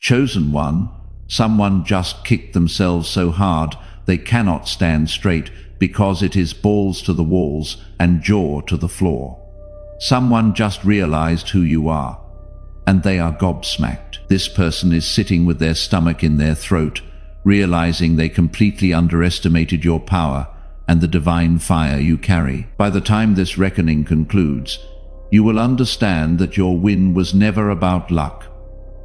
Chosen one, someone just kicked themselves so hard they cannot stand straight because it is balls to the walls and jaw to the floor. Someone just realized who you are, and they are gobsmacked. This person is sitting with their stomach in their throat, realizing they completely underestimated your power and the divine fire you carry. By the time this reckoning concludes, you will understand that your win was never about luck,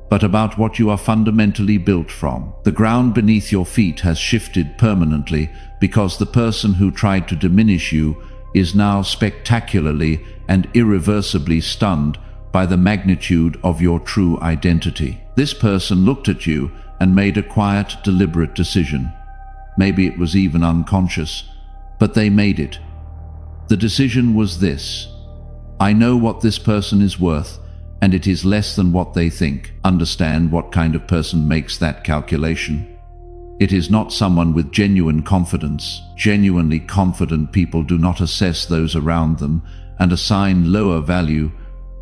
but about what you are fundamentally built from. The ground beneath your feet has shifted permanently because the person who tried to diminish you is now spectacularly and irreversibly stunned by the magnitude of your true identity. This person looked at you and made a quiet, deliberate decision. Maybe it was even unconscious, but they made it. The decision was this: I know what this person is worth, and it is less than what they think. Understand what kind of person makes that calculation. It is not someone with genuine confidence. Genuinely confident people do not assess those around them and assign lower value.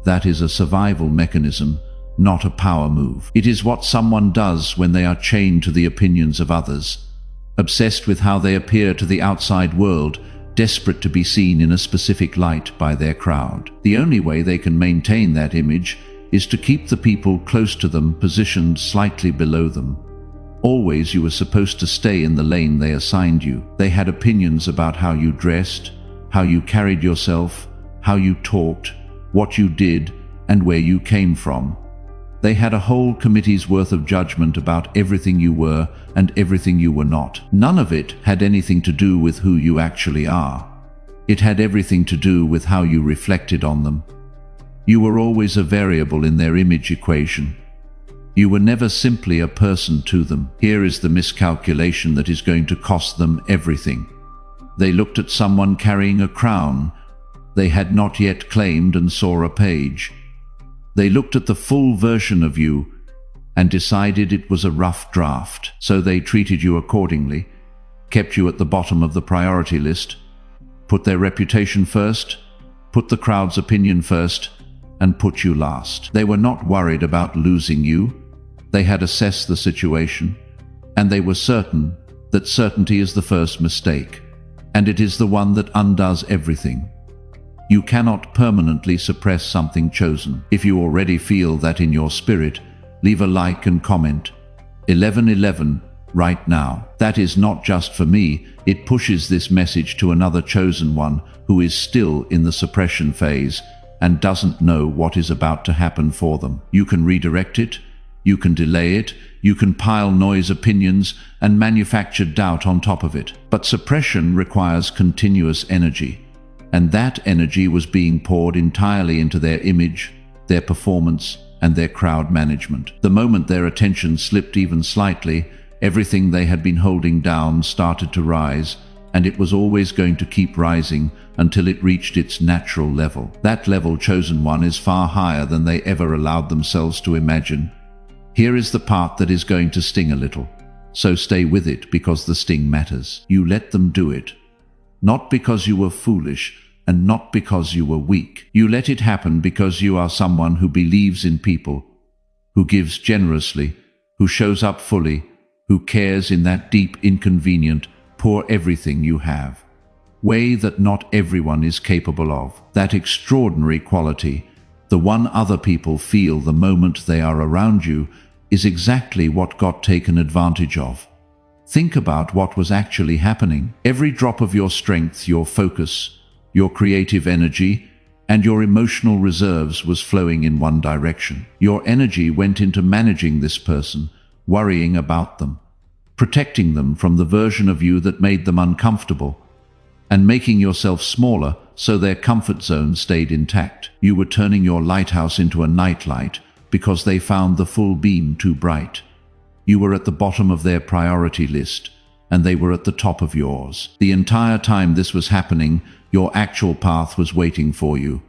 That is a survival mechanism, not a power move. It is what someone does when they are chained to the opinions of others, obsessed with how they appear to the outside world, desperate to be seen in a specific light by their crowd. The only way they can maintain that image is to keep the people close to them positioned slightly below them. Always you were supposed to stay in the lane they assigned you. They had opinions about how you dressed, how you carried yourself, how you talked, what you did, and where you came from. They had a whole committee's worth of judgment about everything you were and everything you were not. None of it had anything to do with who you actually are. It had everything to do with how you reflected on them. You were always a variable in their image equation. You were never simply a person to them. Here is the miscalculation that is going to cost them everything. They looked at someone carrying a crown they had not yet claimed and saw a page. They looked at the full version of you and decided it was a rough draft. So they treated you accordingly, kept you at the bottom of the priority list, put their reputation first, put the crowd's opinion first, and put you last. They were not worried about losing you. They had assessed the situation, and they were certain that certainty is the first mistake, and it is the one that undoes everything. You cannot permanently suppress something chosen. If you already feel that in your spirit, leave a like and comment 1111 right now. That is not just for me, it pushes this message to another chosen one who is still in the suppression phase and doesn't know what is about to happen for them. You can redirect it, you can delay it, you can pile noise opinions and manufacture doubt on top of it. But suppression requires continuous energy. And that energy was being poured entirely into their image, their performance, and their crowd management. The moment their attention slipped even slightly, everything they had been holding down started to rise, and it was always going to keep rising until it reached its natural level. That level, chosen one, is far higher than they ever allowed themselves to imagine. Here is the part that is going to sting a little. So stay with it because the sting matters. You let them do it. Not because you were foolish, and not because you were weak. You let it happen because you are someone who believes in people, who gives generously, who shows up fully, who cares in that deep, inconvenient, pour everything you have way that not everyone is capable of. That extraordinary quality, the one other people feel the moment they are around you, is exactly what got taken advantage of. Think about what was actually happening. Every drop of your strength, your focus, your creative energy, and your emotional reserves was flowing in one direction. Your energy went into managing this person, worrying about them, protecting them from the version of you that made them uncomfortable, and making yourself smaller so their comfort zone stayed intact. You were turning your lighthouse into a nightlight because they found the full beam too bright. You were at the bottom of their priority list, and they were at the top of yours. The entire time this was happening, your actual path was waiting for you.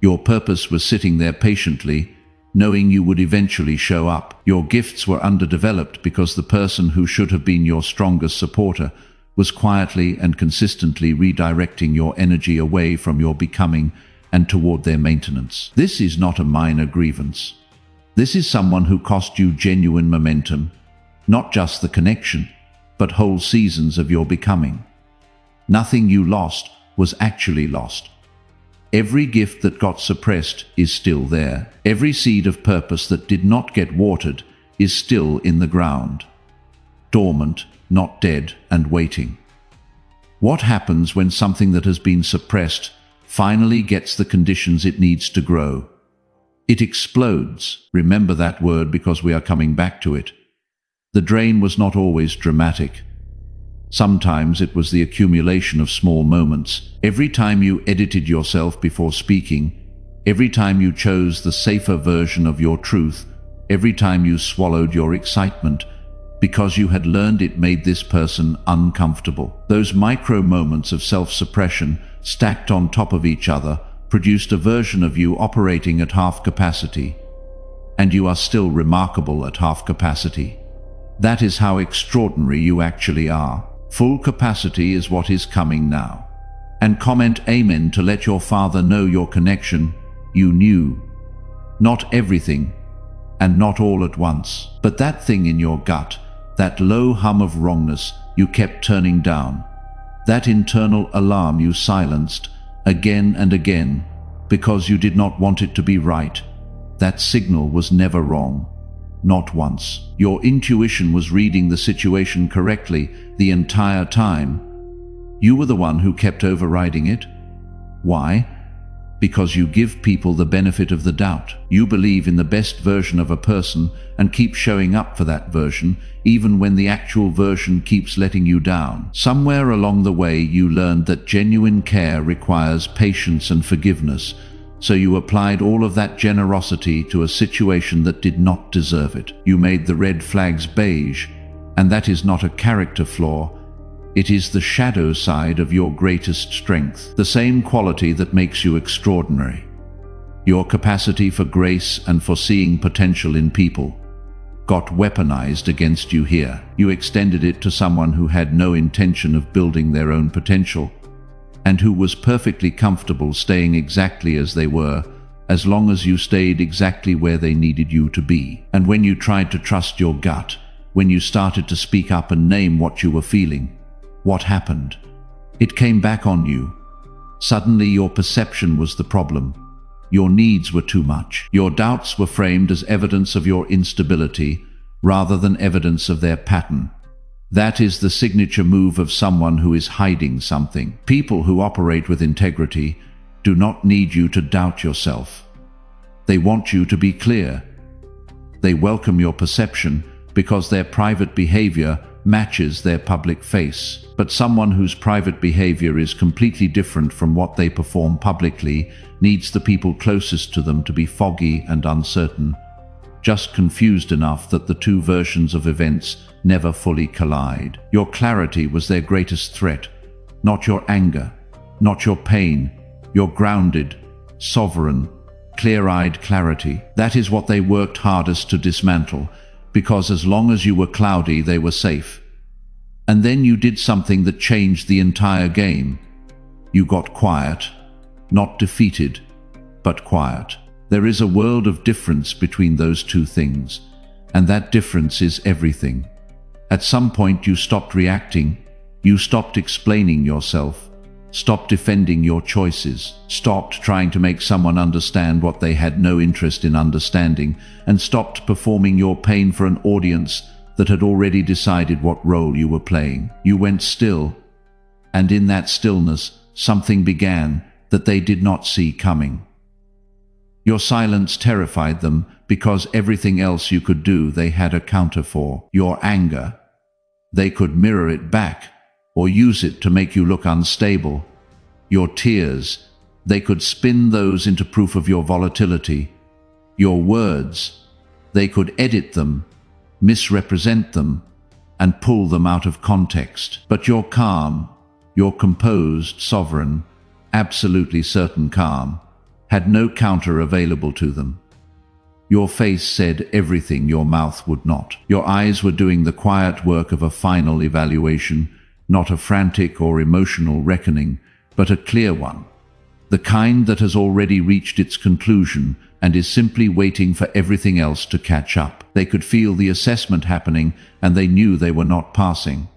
Your purpose was sitting there patiently, knowing you would eventually show up. Your gifts were underdeveloped because the person who should have been your strongest supporter was quietly and consistently redirecting your energy away from your becoming and toward their maintenance. This is not a minor grievance. This is someone who cost you genuine momentum, not just the connection, but whole seasons of your becoming. Nothing you lost was actually lost. Every gift that got suppressed is still there. Every seed of purpose that did not get watered is still in the ground, dormant, not dead, and waiting. What happens when something that has been suppressed finally gets the conditions it needs to grow? It explodes. Remember that word because we are coming back to it. The drain was not always dramatic. Sometimes it was the accumulation of small moments. Every time you edited yourself before speaking, every time you chose the safer version of your truth, every time you swallowed your excitement, because you had learned it made this person uncomfortable. Those micro moments of self-suppression, stacked on top of each other, produced a version of you operating at half capacity. And you are still remarkable at half capacity. That is how extraordinary you actually are. Full capacity is what is coming now. And comment amen to let your Father know your connection. You knew. Not everything, and not all at once, but that thing in your gut, that low hum of wrongness you kept turning down, that internal alarm you silenced again and again because you did not want it to be right. That signal was never wrong. Not once. Your intuition was reading the situation correctly the entire time. You were the one who kept overriding it. Why? Because you give people the benefit of the doubt. You believe in the best version of a person and keep showing up for that version, even when the actual version keeps letting you down. Somewhere along the way, you learned that genuine care requires patience and forgiveness, so you applied all of that generosity to a situation that did not deserve it. You made the red flags beige, and that is not a character flaw. It is the shadow side of your greatest strength, the same quality that makes you extraordinary. Your capacity for grace and for seeing potential in people got weaponized against you here. You extended it to someone who had no intention of building their own potential, and who was perfectly comfortable staying exactly as they were, as long as you stayed exactly where they needed you to be. And when you tried to trust your gut, when you started to speak up and name what you were feeling, what happened? It came back on you. Suddenly your perception was the problem. Your needs were too much. Your doubts were framed as evidence of your instability, rather than evidence of their pattern. That is the signature move of someone who is hiding something. People who operate with integrity do not need you to doubt yourself. They want you to be clear. They welcome your perception because their private behavior matches their public face. But someone whose private behavior is completely different from what they perform publicly needs the people closest to them to be foggy and uncertain, just confused enough that the two versions of events never fully collide. Your clarity was their greatest threat, not your anger, not your pain, your grounded, sovereign, clear-eyed clarity. That is what they worked hardest to dismantle, because as long as you were cloudy, they were safe. And then you did something that changed the entire game. You got quiet, not defeated, but quiet. There is a world of difference between those two things, and that difference is everything. At some point you stopped reacting, you stopped explaining yourself, stopped defending your choices, stopped trying to make someone understand what they had no interest in understanding, and stopped performing your pain for an audience that had already decided what role you were playing. You went still, and in that stillness something began that they did not see coming. Your silence terrified them because everything else you could do they had a counter for. Your anger. They could mirror it back or use it to make you look unstable. Your tears. They could spin those into proof of your volatility. Your words. They could edit them, misrepresent them, and pull them out of context. But your calm, your composed, sovereign, absolutely certain calm, had no counter available to them. Your face said everything your mouth would not. Your eyes were doing the quiet work of a final evaluation, not a frantic or emotional reckoning, but a clear one. The kind that has already reached its conclusion and is simply waiting for everything else to catch up. They could feel the assessment happening, and they knew they were not passing.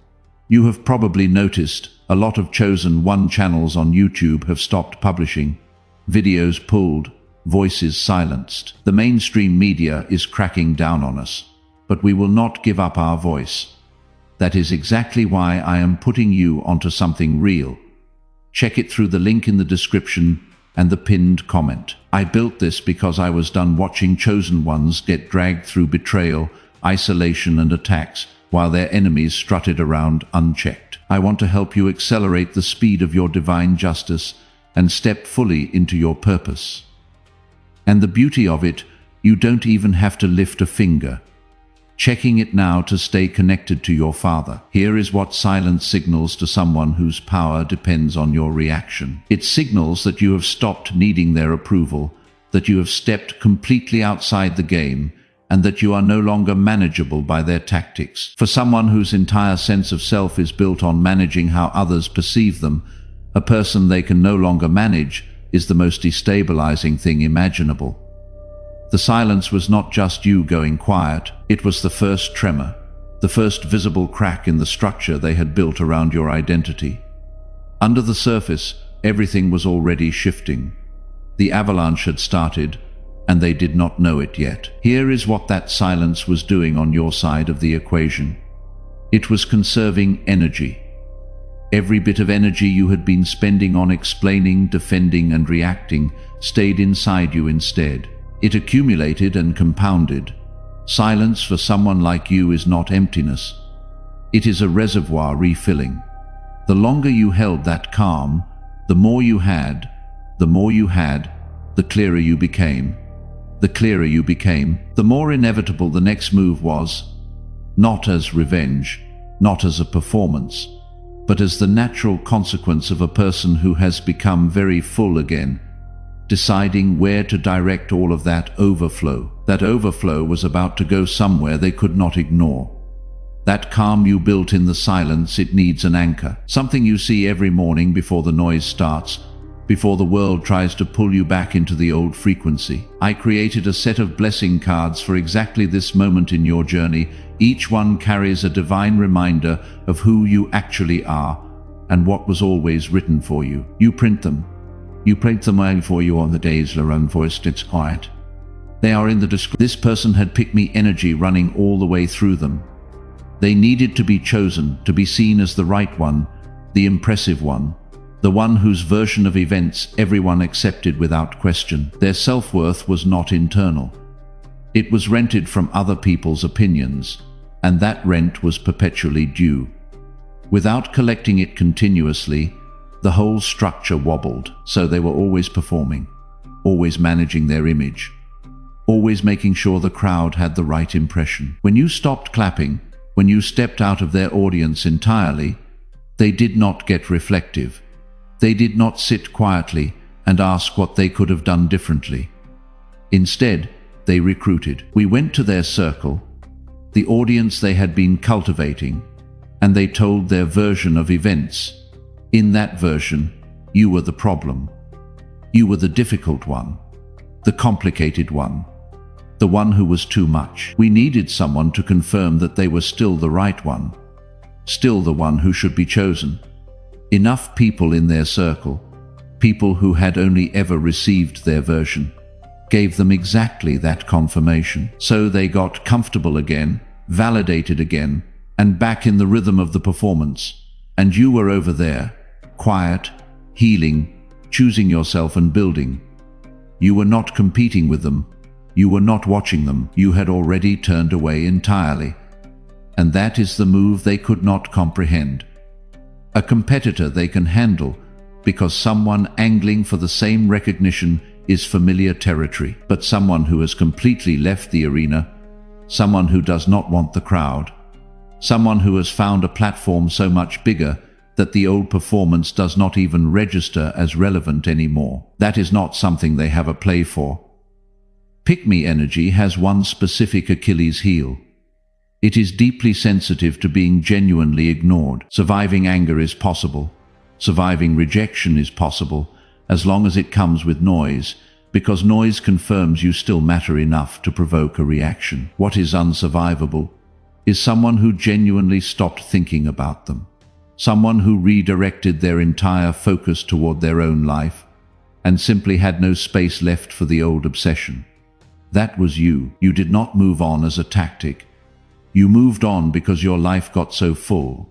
You have probably noticed a lot of chosen one channels on YouTube have stopped publishing. Videos pulled, voices silenced. The mainstream media is cracking down on us, but we will not give up our voice. That is exactly why I am putting you onto something real. Check it through the link in the description and the pinned comment. I built this because I was done watching chosen ones get dragged through betrayal, isolation and attacks while their enemies strutted around unchecked. I want to help you accelerate the speed of your divine justice and step fully into your purpose. And the beauty of it, you don't even have to lift a finger. Checking it now to stay connected to your Father. Here is what silence signals to someone whose power depends on your reaction. It signals that you have stopped needing their approval, that you have stepped completely outside the game, and that you are no longer manageable by their tactics. For someone whose entire sense of self is built on managing how others perceive them, a person they can no longer manage is the most destabilizing thing imaginable. The silence was not just you going quiet, it was the first tremor, the first visible crack in the structure they had built around your identity. Under the surface, everything was already shifting. The avalanche had started, and they did not know it yet. Here is what that silence was doing on your side of the equation. It was conserving energy. Every bit of energy you had been spending on explaining, defending, and reacting stayed inside you instead. It accumulated and compounded. Silence for someone like you is not emptiness. It is a reservoir refilling. The longer you held that calm, the more you had, the clearer you became. The clearer you became, the more inevitable the next move was, not as revenge, not as a performance, but as the natural consequence of a person who has become very full again, deciding where to direct all of that overflow. That overflow was about to go somewhere they could not ignore. That calm you built in the silence, it needs an anchor, something you see every morning before the noise starts, before the world tries to pull you back into the old frequency. I created a set of blessing cards for exactly this moment in your journey. Each one carries a divine reminder of who you actually are and what was always written for you. You print them. You print them out for you on the days your own voice gets quiet. They are in the description. This person had picked me energy running all the way through them. They needed to be chosen, to be seen as the right one, the impressive one, the one whose version of events everyone accepted without question. Their self-worth was not internal. It was rented from other people's opinions, and that rent was perpetually due. Without collecting it continuously, the whole structure wobbled, so they were always performing, always managing their image, always making sure the crowd had the right impression. When you stopped clapping, when you stepped out of their audience entirely, they did not get reflective. They did not sit quietly and ask what they could have done differently. Instead, they recruited. We went to their circle, the audience they had been cultivating, and they told their version of events. In that version, you were the problem. You were the difficult one, the complicated one, the one who was too much. We needed someone to confirm that they were still the right one, still the one who should be chosen. Enough people in their circle, people who had only ever received their version, gave them exactly that confirmation. So they got comfortable again, validated again, and back in the rhythm of the performance. And you were over there, quiet, healing, choosing yourself and building. You were not competing with them. You were not watching them. You had already turned away entirely. And that is the move they could not comprehend. A competitor they can handle, because someone angling for the same recognition is familiar territory. But someone who has completely left the arena, someone who does not want the crowd, someone who has found a platform so much bigger that the old performance does not even register as relevant anymore. That is not something they have a play for. Pick-me energy has one specific Achilles heel. It is deeply sensitive to being genuinely ignored. Surviving anger is possible. Surviving rejection is possible, as long as it comes with noise, because noise confirms you still matter enough to provoke a reaction. What is unsurvivable is someone who genuinely stopped thinking about them. Someone who redirected their entire focus toward their own life and simply had no space left for the old obsession. That was you. You did not move on as a tactic. You moved on because your life got so full,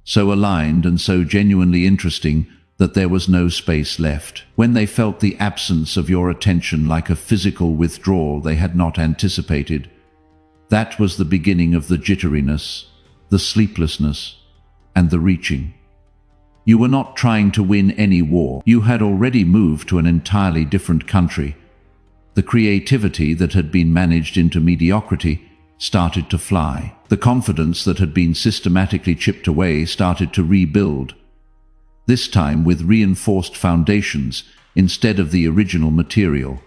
so aligned and so genuinely interesting that there was no space left. When they felt the absence of your attention like a physical withdrawal they had not anticipated, that was the beginning of the jitteriness, the sleeplessness, and the reaching. You were not trying to win any war. You had already moved to an entirely different country. The creativity that had been managed into mediocrity started to fly. The confidence that had been systematically chipped away started to rebuild, this time with reinforced foundations instead of the original material.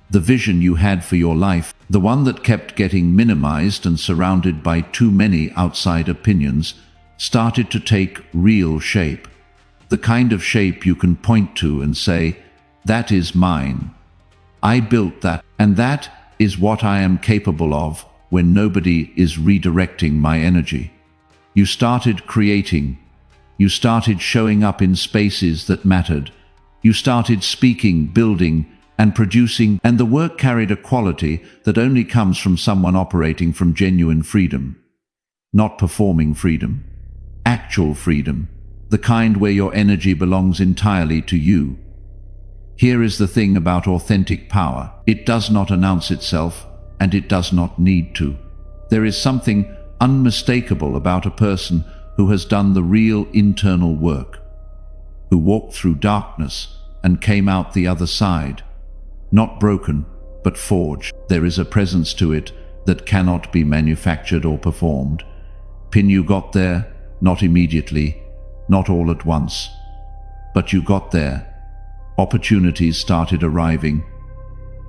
The vision you had for your life, the one that kept getting minimized and surrounded by too many outside opinions, started to take real shape. The kind of shape you can point to and say, "That is mine. I built that, and that is what I am capable of when nobody is redirecting my energy." You started creating. You started showing up in spaces that mattered. You started speaking, building, and producing, and the work carried a quality that only comes from someone operating from genuine freedom. Not performing freedom. Actual freedom. The kind where your energy belongs entirely to you. Here is the thing about authentic power. It does not announce itself, and it does not need to. There is something unmistakable about a person who has done the real internal work, who walked through darkness and came out the other side, not broken, but forged. There is a presence to it that cannot be manufactured or performed. You got there, not immediately, not all at once, but you got there. Opportunities started arriving.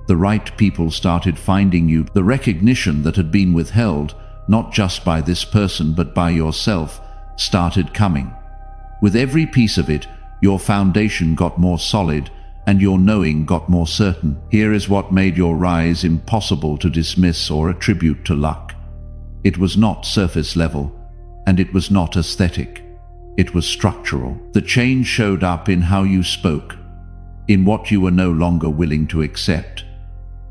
The right people started finding you. The recognition that had been withheld, not just by this person but by yourself, started coming. With every piece of it, your foundation got more solid and your knowing got more certain. Here is what made your rise impossible to dismiss or attribute to luck. It was not surface level, and it was not aesthetic. It was structural. The change showed up in how you spoke, in what you were no longer willing to accept,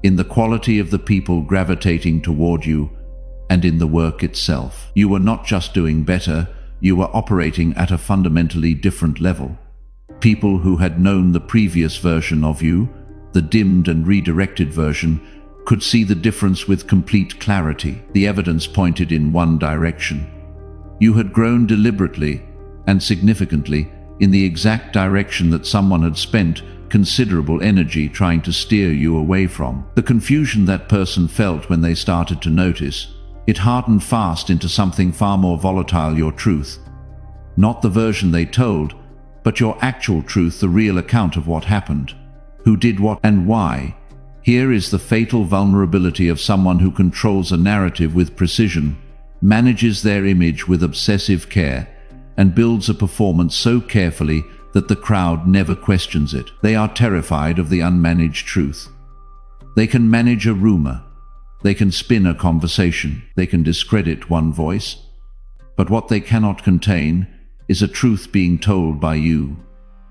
in the quality of the people gravitating toward you, and in the work itself. You were not just doing better, you were operating at a fundamentally different level. People who had known the previous version of you, the dimmed and redirected version, could see the difference with complete clarity. The evidence pointed in one direction. You had grown deliberately and significantly in the exact direction that someone had spent considerable energy trying to steer you away from. The confusion that person felt when they started to notice, it hardened fast into something far more volatile: your truth. Not the version they told, but your actual truth, the real account of what happened, who did what and why. Here is the fatal vulnerability of someone who controls a narrative with precision, manages their image with obsessive care, and builds a performance so carefully that the crowd never questions it. They are terrified of the unmanaged truth. They can manage a rumor. They can spin a conversation. They can discredit one voice. But what they cannot contain is a truth being told by you,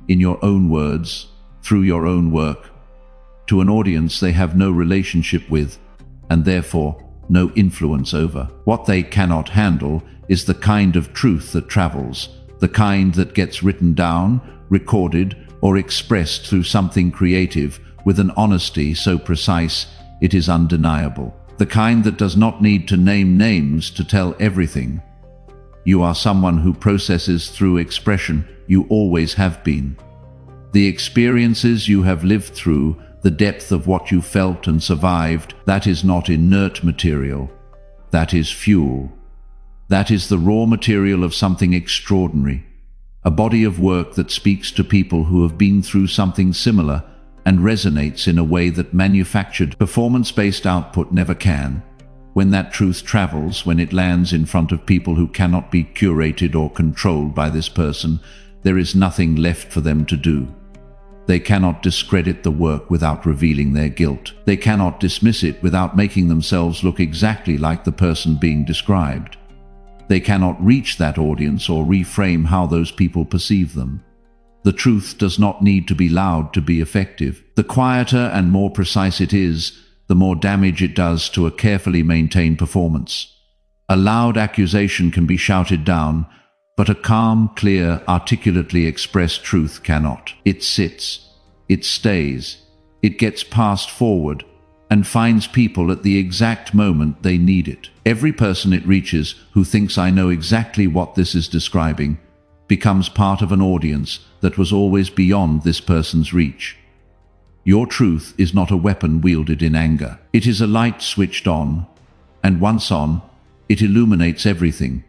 in your own words, through your own work, to an audience they have no relationship with, and therefore no influence over. What they cannot handle is the kind of truth that travels, the kind that gets written down, recorded, or expressed through something creative with an honesty so precise it is undeniable. The kind that does not need to name names to tell everything. You are someone who processes through expression. You always have been. The experiences you have lived through, the depth of what you felt and survived, that is not inert material. That is fuel. That is the raw material of something extraordinary. A body of work that speaks to people who have been through something similar and resonates in a way that manufactured, performance-based output never can. When that truth travels, when it lands in front of people who cannot be curated or controlled by this person, there is nothing left for them to do. They cannot discredit the work without revealing their guilt. They cannot dismiss it without making themselves look exactly like the person being described. They cannot reach that audience or reframe how those people perceive them. The truth does not need to be loud to be effective. The quieter and more precise it is, the more damage it does to a carefully maintained performance. A loud accusation can be shouted down, but a calm, clear, articulately expressed truth cannot. It sits, it stays, it gets passed forward, and finds people at the exact moment they need it. Every person it reaches who thinks I know exactly what this is describing becomes part of an audience that was always beyond this person's reach. Your truth is not a weapon wielded in anger. It is a light switched on, and once on, it illuminates everything,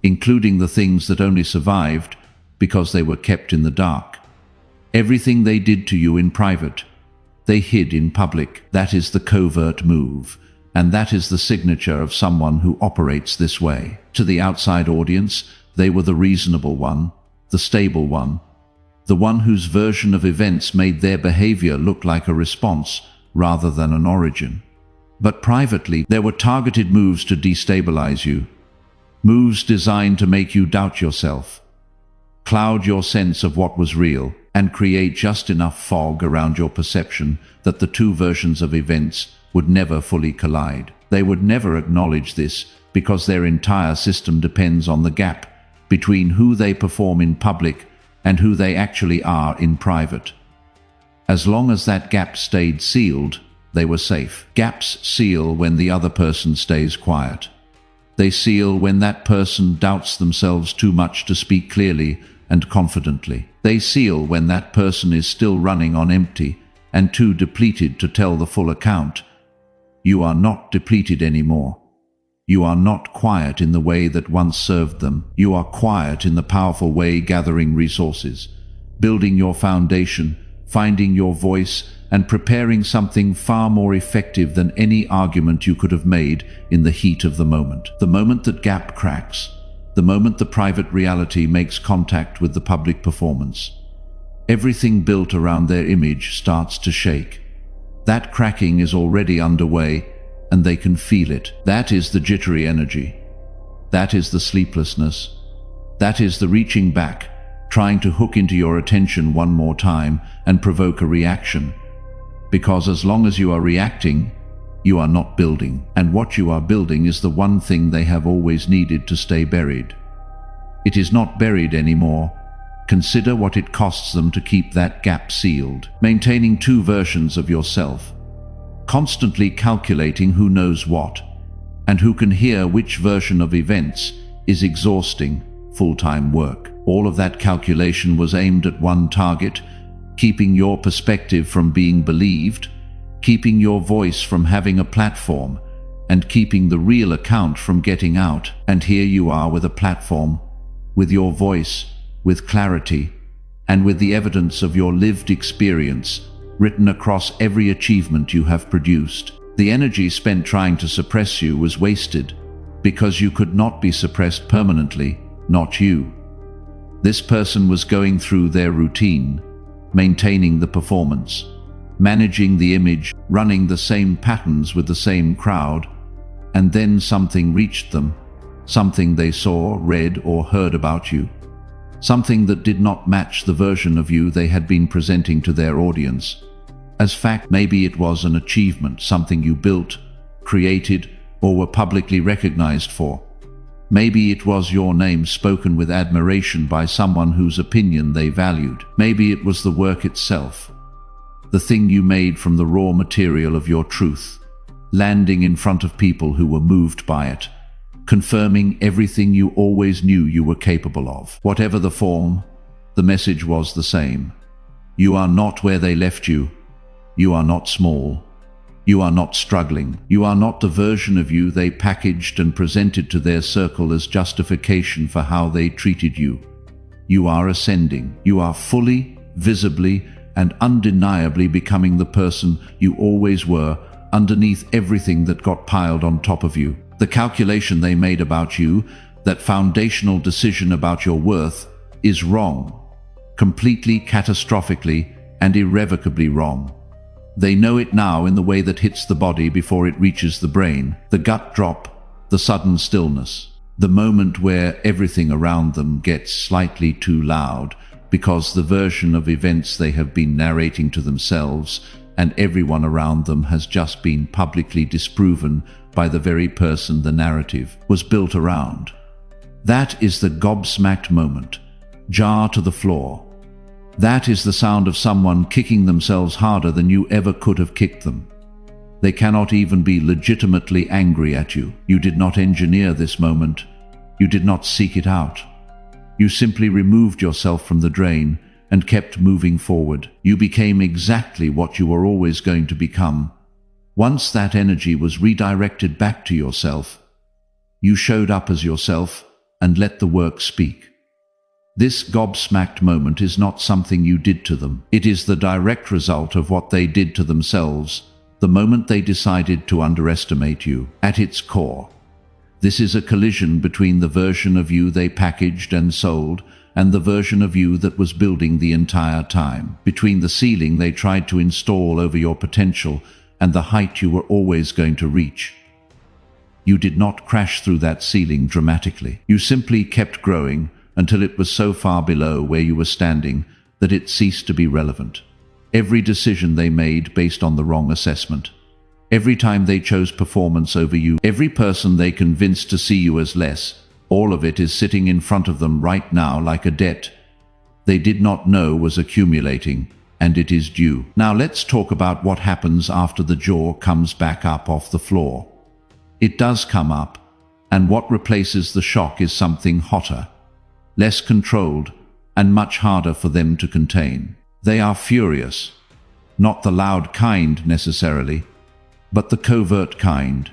including the things that only survived because they were kept in the dark. Everything they did to you in private, they hid in public. That is the covert move, and that is the signature of someone who operates this way. To the outside audience, they were the reasonable one, the stable one, the one whose version of events made their behavior look like a response rather than an origin. But privately, there were targeted moves to destabilize you, moves designed to make you doubt yourself, cloud your sense of what was real, and create just enough fog around your perception that the two versions of events would never fully collide. They would never acknowledge this because their entire system depends on the gap between who they perform in public and who they actually are in private. As long as that gap stayed sealed, they were safe. Gaps seal when the other person stays quiet. They seal when that person doubts themselves too much to speak clearly and confidently. They seal when that person is still running on empty and too depleted to tell the full account. You are not depleted anymore. You are not quiet in the way that once served them. You are quiet in the powerful way gathering resources, building your foundation, finding your voice, and preparing something far more effective than any argument you could have made in the heat of the moment. The moment that gap cracks, the moment the private reality makes contact with the public performance, everything built around their image starts to shake. That cracking is already underway, and they can feel it. That is the jittery energy. That is the sleeplessness. That is the reaching back, trying to hook into your attention one more time and provoke a reaction. Because as long as you are reacting, you are not building. And what you are building is the one thing they have always needed to stay buried. It is not buried anymore. Consider what it costs them to keep that gap sealed. Maintaining two versions of yourself, constantly calculating who knows what, and who can hear which version of events, is exhausting, full-time work. All of that calculation was aimed at one target: keeping your perspective from being believed, keeping your voice from having a platform, and keeping the real account from getting out. And here you are with a platform, with your voice, with clarity, and with the evidence of your lived experience written across every achievement you have produced. The energy spent trying to suppress you was wasted, because you could not be suppressed permanently, not you. This person was going through their routine, maintaining the performance, managing the image, running the same patterns with the same crowd, and then something reached them, something they saw, read, or heard about you, something that did not match the version of you they had been presenting to their audience. As fact, maybe it was an achievement, something you built, created, or were publicly recognized for. Maybe it was your name spoken with admiration by someone whose opinion they valued. Maybe it was the work itself, the thing you made from the raw material of your truth, landing in front of people who were moved by it, confirming everything you always knew you were capable of. Whatever the form, the message was the same. You are not where they left you. You are not small. You are not struggling. You are not the version of you they packaged and presented to their circle as justification for how they treated you. You are ascending. You are fully, visibly, and undeniably becoming the person you always were, underneath everything that got piled on top of you. The calculation they made about you, that foundational decision about your worth, is wrong. Completely, catastrophically, and irrevocably wrong. They know it now in the way that hits the body before it reaches the brain, the gut drop, the sudden stillness, the moment where everything around them gets slightly too loud because the version of events they have been narrating to themselves and everyone around them has just been publicly disproven by the very person the narrative was built around. That is the gobsmacked moment, jar to the floor. That is the sound of someone kicking themselves harder than you ever could have kicked them. They cannot even be legitimately angry at you. You did not engineer this moment. You did not seek it out. You simply removed yourself from the drain and kept moving forward. You became exactly what you were always going to become. Once that energy was redirected back to yourself, you showed up as yourself and let the work speak. This gobsmacked moment is not something you did to them. It is the direct result of what they did to themselves the moment they decided to underestimate you. At its core, this is a collision between the version of you they packaged and sold and the version of you that was building the entire time. Between the ceiling they tried to install over your potential and the height you were always going to reach. You did not crash through that ceiling dramatically. You simply kept growing until it was so far below where you were standing that it ceased to be relevant. Every decision they made based on the wrong assessment. Every time they chose performance over you, every person they convinced to see you as less, all of it is sitting in front of them right now like a debt they did not know was accumulating, and it is due. Now let's talk about what happens after the jaw comes back up off the floor. It does come up, and what replaces the shock is something hotter, less controlled, and much harder for them to contain. They are furious, not the loud kind necessarily, but the covert kind,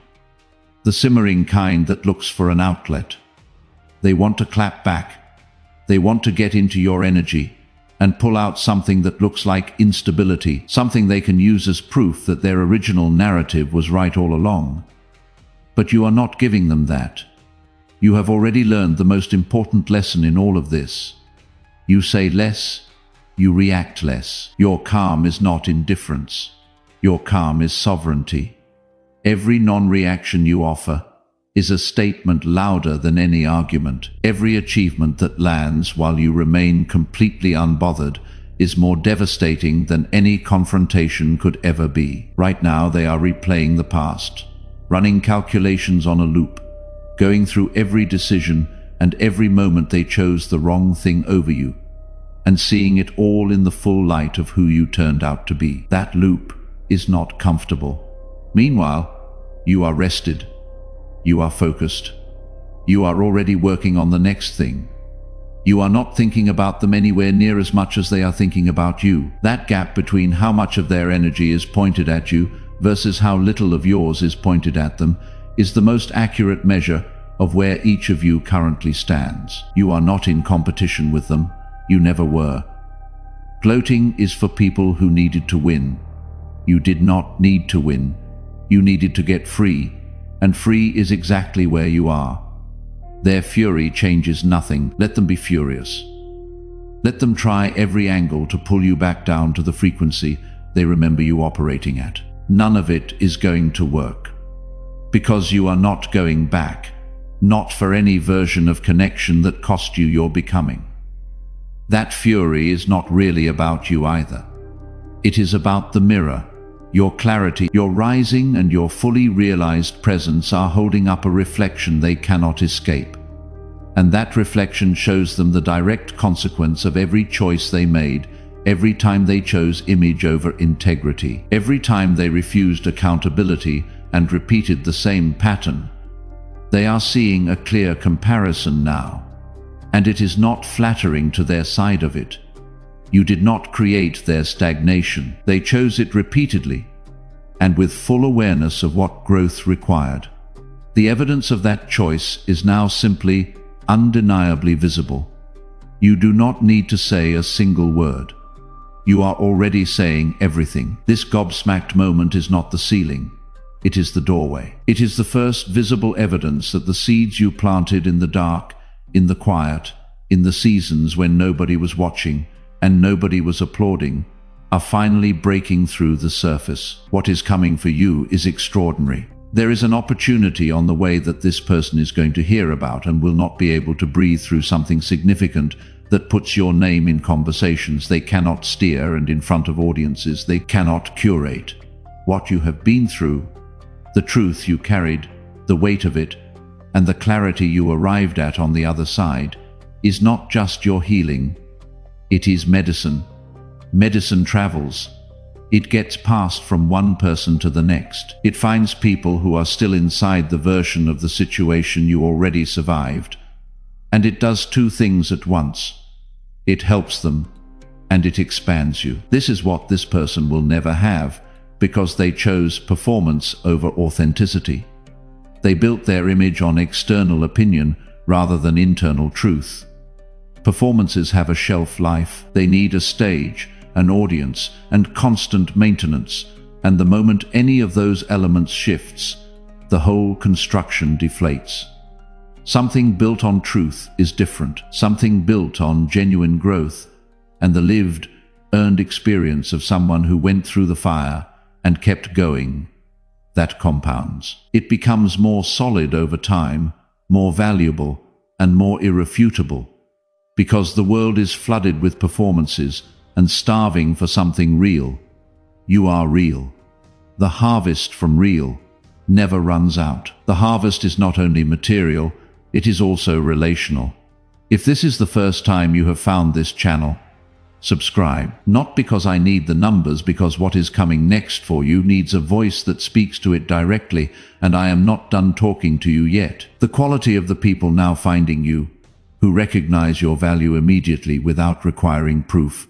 the simmering kind that looks for an outlet. They want to clap back. They want to get into your energy and pull out something that looks like instability, something they can use as proof that their original narrative was right all along. But you are not giving them that. You have already learned the most important lesson in all of this. You say less, you react less. Your calm is not indifference. Your calm is sovereignty. Every non-reaction you offer is a statement louder than any argument. Every achievement that lands while you remain completely unbothered is more devastating than any confrontation could ever be. Right now they are replaying the past, running calculations on a loop, going through every decision and every moment they chose the wrong thing over you, and seeing it all in the full light of who you turned out to be. That loop is not comfortable. Meanwhile, you are rested. You are focused. You are already working on the next thing. You are not thinking about them anywhere near as much as they are thinking about you. That gap between how much of their energy is pointed at you versus how little of yours is pointed at them is the most accurate measure of where each of you currently stands. You are not in competition with them. You never were. Gloating is for people who needed to win. You did not need to win. You needed to get free, and free is exactly where you are. Their fury changes nothing. Let them be furious. Let them try every angle to pull you back down to the frequency they remember you operating at. None of it is going to work. Because you are not going back. Not for any version of connection that cost you your becoming. That fury is not really about you either. It is about the mirror. Your clarity, your rising and your fully realized presence are holding up a reflection they cannot escape. And that reflection shows them the direct consequence of every choice they made, every time they chose image over integrity, every time they refused accountability and repeated the same pattern. They are seeing a clear comparison now, and it is not flattering to their side of it. You did not create their stagnation. They chose it repeatedly, and with full awareness of what growth required. The evidence of that choice is now simply, undeniably visible. You do not need to say a single word. You are already saying everything. This gobsmacked moment is not the ceiling. It is the doorway. It is the first visible evidence that the seeds you planted in the dark, in the quiet, in the seasons when nobody was watching and nobody was applauding, are finally breaking through the surface. What is coming for you is extraordinary. There is an opportunity on the way that this person is going to hear about and will not be able to breathe through something significant that puts your name in conversations they cannot steer and in front of audiences they cannot curate. What you have been through, the truth you carried, the weight of it, and the clarity you arrived at on the other side is not just your healing. It is medicine. Medicine travels. It gets passed from one person to the next. It finds people who are still inside the version of the situation you already survived. And it does two things at once. It helps them, and it expands you. This is what this person will never have, because they chose performance over authenticity. They built their image on external opinion rather than internal truth. Performances have a shelf life. They need a stage, an audience, and constant maintenance, and the moment any of those elements shifts, the whole construction deflates. Something built on truth is different, something built on genuine growth, and the lived, earned experience of someone who went through the fire and kept going. That compounds. It becomes more solid over time, more valuable, and more irrefutable, because the world is flooded with performances and starving for something real. You are real. The harvest from real never runs out. The harvest is not only material, it is also relational. If this is the first time you have found this channel, subscribe. Not because I need the numbers, because what is coming next for you needs a voice that speaks to it directly, and I am not done talking to you yet. The quality of the people now finding you, who recognize your value immediately without requiring proof,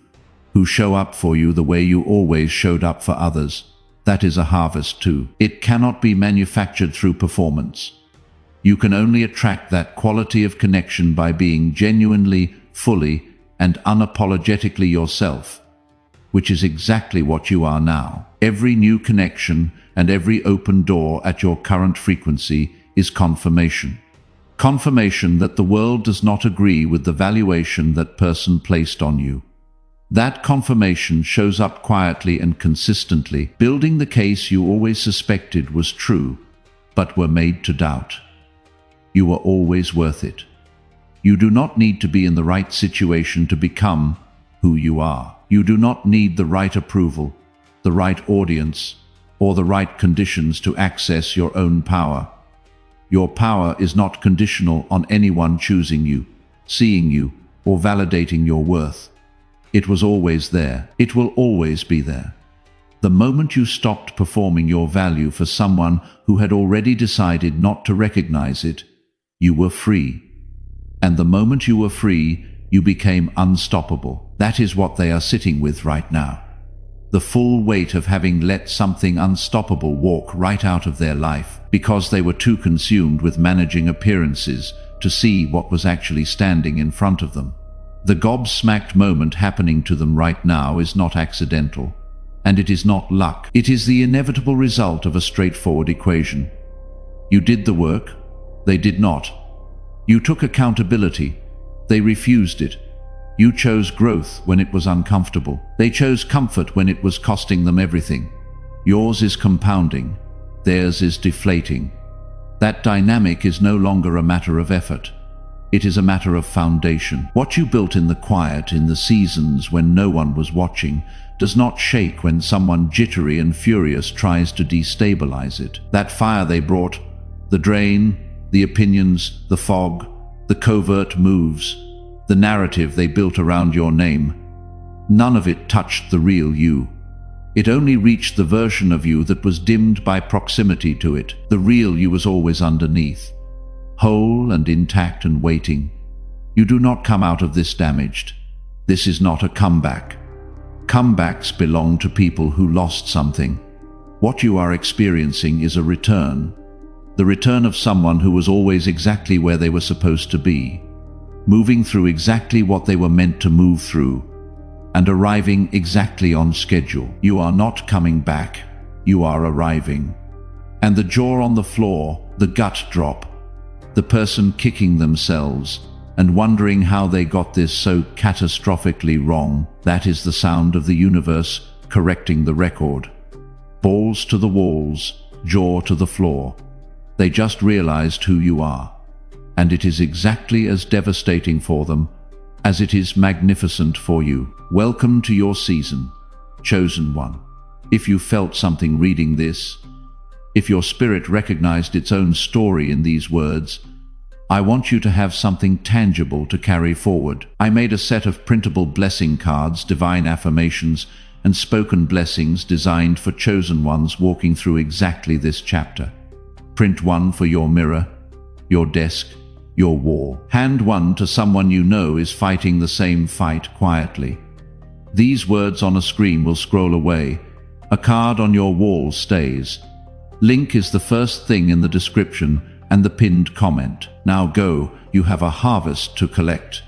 who show up for you the way you always showed up for others, that is a harvest too. It cannot be manufactured through performance. You can only attract that quality of connection by being genuinely, fully, and unapologetically yourself, which is exactly what you are now. Every new connection and every open door at your current frequency is confirmation. Confirmation that the world does not agree with the valuation that person placed on you. That confirmation shows up quietly and consistently, building the case you always suspected was true, but were made to doubt. You are always worth it. You do not need to be in the right situation to become who you are. You do not need the right approval, the right audience, or the right conditions to access your own power. Your power is not conditional on anyone choosing you, seeing you, or validating your worth. It was always there. It will always be there. The moment you stopped performing your value for someone who had already decided not to recognize it, you were free. And the moment you were free, you became unstoppable. That is what they are sitting with right now. The full weight of having let something unstoppable walk right out of their life because they were too consumed with managing appearances to see what was actually standing in front of them. The gobsmacked moment happening to them right now is not accidental, and it is not luck. It is the inevitable result of a straightforward equation. You did the work, they did not. You took accountability, they refused it. You chose growth when it was uncomfortable. They chose comfort when it was costing them everything. Yours is compounding, theirs is deflating. That dynamic is no longer a matter of effort. It is a matter of foundation. What you built in the quiet, in the seasons when no one was watching, does not shake when someone jittery and furious tries to destabilize it. That fire they brought, the drain, the opinions, the fog, the covert moves, the narrative they built around your name, none of it touched the real you. It only reached the version of you that was dimmed by proximity to it. The real you was always underneath, whole and intact and waiting. You do not come out of this damaged. This is not a comeback. Comebacks belong to people who lost something. What you are experiencing is a return. The return of someone who was always exactly where they were supposed to be, moving through exactly what they were meant to move through, and arriving exactly on schedule. You are not coming back, you are arriving. And the jaw on the floor, the gut drop, the person kicking themselves and wondering how they got this so catastrophically wrong, that is the sound of the universe correcting the record. Balls to the walls, jaw to the floor. They just realized who you are. And it is exactly as devastating for them as it is magnificent for you. Welcome to your season, chosen one. If you felt something reading this, if your spirit recognized its own story in these words, I want you to have something tangible to carry forward. I made a set of printable blessing cards, divine affirmations, and spoken blessings designed for chosen ones walking through exactly this chapter. Print one for your mirror, your desk, your wall. Hand one to someone you know is fighting the same fight quietly. These words on a screen will scroll away. A card on your wall stays. Link is the first thing in the description and the pinned comment. Now go, you have a harvest to collect.